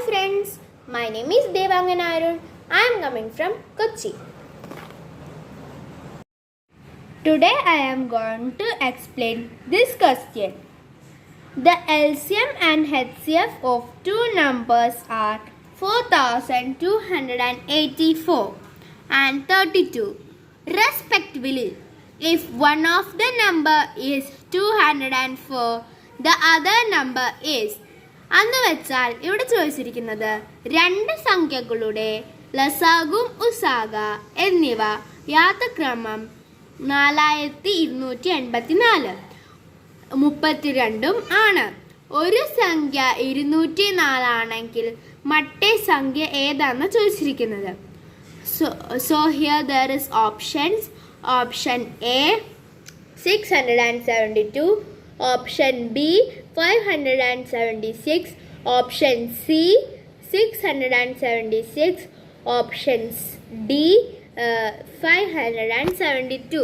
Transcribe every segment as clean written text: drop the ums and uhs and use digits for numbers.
friends, my name is Devangan Arun. I am coming from Kochi. Today I am going to explain this question. The LCM and HCF of two numbers are 4284 and 32 respectively. If one of the number is 204, the other number is അന്ന് വെച്ചാൽ ഇവിടെ ചോദിച്ചിരിക്കുന്നത് രണ്ട് സംഖ്യകളുടെ ലസാഗു ഉസാഗ എന്നിവ യാത്രക്രമം 4284 32 ആണ്. ഒരു സംഖ്യ 204 ആണെങ്കിൽ മറ്റേ സംഖ്യ ഏതാണെന്ന് ചോദിച്ചിരിക്കുന്നത്. So here there is options. Option A 672, option B 576, option C 676, option D 572.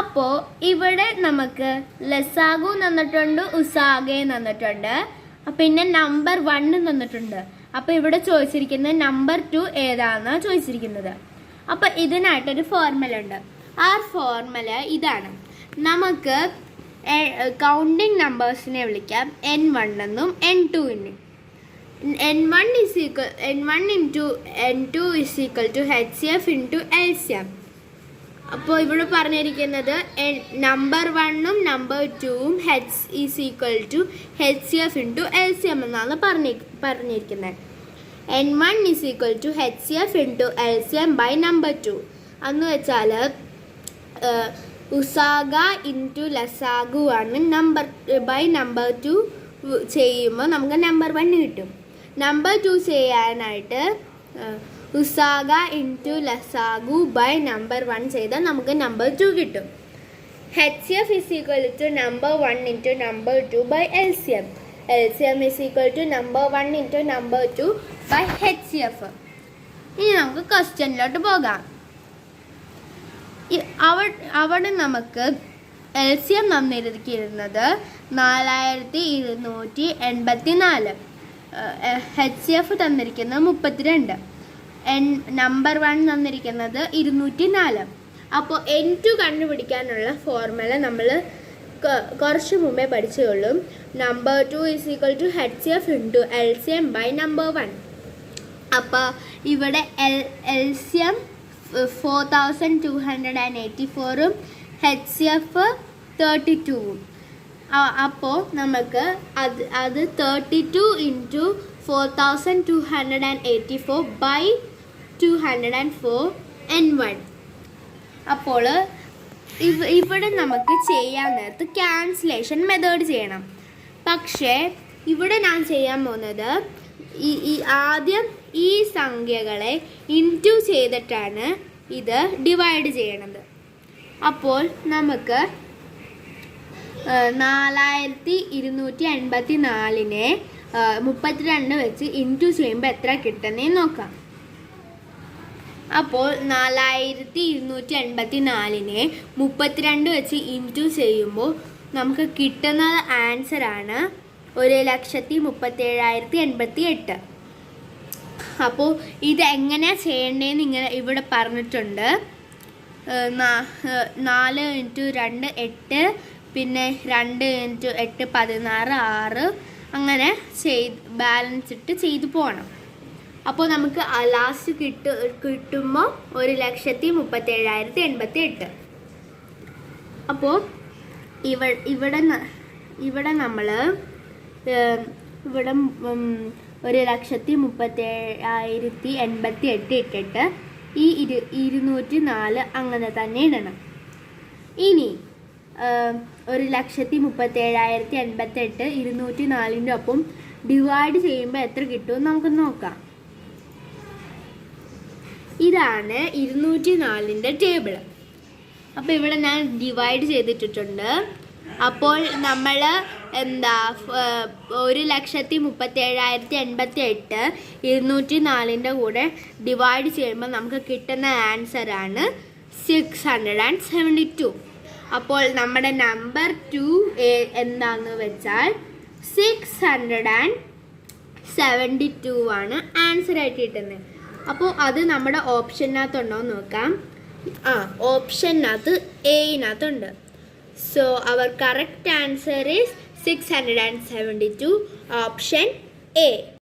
അപ്പോൾ ഇവിടെ നമുക്ക് ലസാഗു തന്നിട്ടുണ്ട്, ഉസാഗെ തന്നിട്ടുണ്ട്, പിന്നെ നമ്പർ 1 തന്നിട്ടുണ്ട്. അപ്പോൾ ഇവിടെ ചോദിച്ചിരിക്കുന്നത് നമ്പർ 2 ഏതാണെന്നാണ് ചോദിച്ചിരിക്കുന്നത്. അപ്പോൾ ഇതിനായിട്ടൊരു ഫോർമുല ഉണ്ട്. ആ ഫോർമുല ഇതാണ്. നമുക്ക് കൗണ്ടിങ് നമ്പേഴ്സിനെ വിളിക്കാം N1 എന്നും N2 എന്നും. N1 into N2 is equal to HCF into LCM. അപ്പോൾ ഇവിടെ പറഞ്ഞിരിക്കുന്നത് നമ്പർ 1ഉം നമ്പർ 2ഉം is equal to HCF into LCM എന്നാണ് പറഞ്ഞിരിക്കുന്നത്. N1 is equal to HCF into LCM by number 2. എന്ന് വെച്ചാൽ ഉസാഗ ഇൻറ്റു ലസാഗു ആണ് ബൈ നമ്പർ 2 ചെയ്യുമ്പോൾ നമുക്ക് നമ്പർ 1 കിട്ടും. നമ്പർ 2 ചെയ്യാനായിട്ട് ഉസാഗ ഇൻറ്റു ലസാഗു ബൈ നമ്പർ 1 ചെയ്താൽ നമുക്ക് നമ്പർ 2 കിട്ടും. HCF is equal to number 1 into number 2 by LCM. LCM is equal to number 1 into number 2 by HCF. ഇനി നമുക്ക് ക്വസ്റ്റ്യനിലോട്ട് പോകാം. അവിടെ നമുക്ക് LCM തന്നിരിക്കുന്നത് 4284, HCF തന്നിരിക്കുന്നത് 32, നമ്പർ 1 തന്നിരിക്കുന്നത് 204. അപ്പോൾ N2 കണ്ടുപിടിക്കാനുള്ള ഫോർമുല നമ്മൾ കുറച്ച് മുമ്പേ പഠിച്ചുകൊള്ളും. Number 2 is equal to HCF into LCM by number 1. അപ്പോൾ ഇവിടെ LCM 4284ഉം HCF 32ഉം. അപ്പോൾ നമുക്ക് അത് 32 into 4284 by 204 N1. അപ്പോൾ ഇവിടെ നമുക്ക് ചെയ്യാൻ നേരത്ത് ക്യാൻസലേഷൻ മെത്തേഡ് ചെയ്യണം. പക്ഷേ ഇവിടെ ഞാൻ ചെയ്യാൻ പോകുന്നത് ആദ്യം ഈ സംഖ്യകളെ ഇൻറ്റു ചെയ്തിട്ടാണ് ഇത് ഡിവൈഡ് ചെയ്യണത്. അപ്പോൾ നമുക്ക് 4284നെ 32 വെച്ച് ഇൻറ്റു ചെയ്യുമ്പോൾ എത്ര കിട്ടുന്നതെന്ന് നോക്കാം. അപ്പോൾ 4284നെ 32 വെച്ച് ഇൻറ്റു ചെയ്യുമ്പോൾ നമുക്ക് കിട്ടുന്നത് ആൻസറാണ് 1,37,088. അപ്പോൾ ഇത് എങ്ങനെയാണ് ചെയ്യേണ്ടതെന്ന് ഇങ്ങനെ ഇവിടെ പറഞ്ഞിട്ടുണ്ട്. 4 × 2 8, പിന്നെ 2 × 8 16, 6 അങ്ങനെ ബാലൻസ് ഇട്ട് ചെയ്തു പോകണം. അപ്പോൾ നമുക്ക് ലാസ്റ്റ് കിട്ടുമ്പോൾ 1,37,088. അപ്പോൾ ഇവിടെ നമ്മൾ 1,37,088 ഇട്ടിട്ട് ഈ 204 അങ്ങനെ തന്നെ ഇടണം. ഇനി 1,37,088 204ൻ്റെ ഒപ്പം ഡിവൈഡ് ചെയ്യുമ്പോൾ എത്ര കിട്ടുമെന്ന് നമുക്ക് നോക്കാം. ഇതാണ് 204ൻ്റെ ടേബിൾ. അപ്പോൾ ഇവിടെ ഞാൻ ഡിവൈഡ് ചെയ്തിട്ടിട്ടുണ്ട്. അപ്പോൾ നമ്മൾ 1,37,088 204ൻ്റെ കൂടെ ഡിവൈഡ് ചെയ്യുമ്പോൾ നമുക്ക് കിട്ടുന്ന ആൻസറാണ് 672. അപ്പോൾ നമ്മുടെ നമ്പർ 2 എന്താണെന്ന് വെച്ചാൽ 672 72 ആണ് ആൻസർ ആയിട്ട് കിട്ടുന്നത്. അപ്പോൾ അത് നമ്മുടെ ഓപ്ഷനകത്തുണ്ടോ എന്ന് നോക്കാം. ഓപ്ഷനകത്ത് എയിനകത്തുണ്ട്. So our correct answer is 672, option A.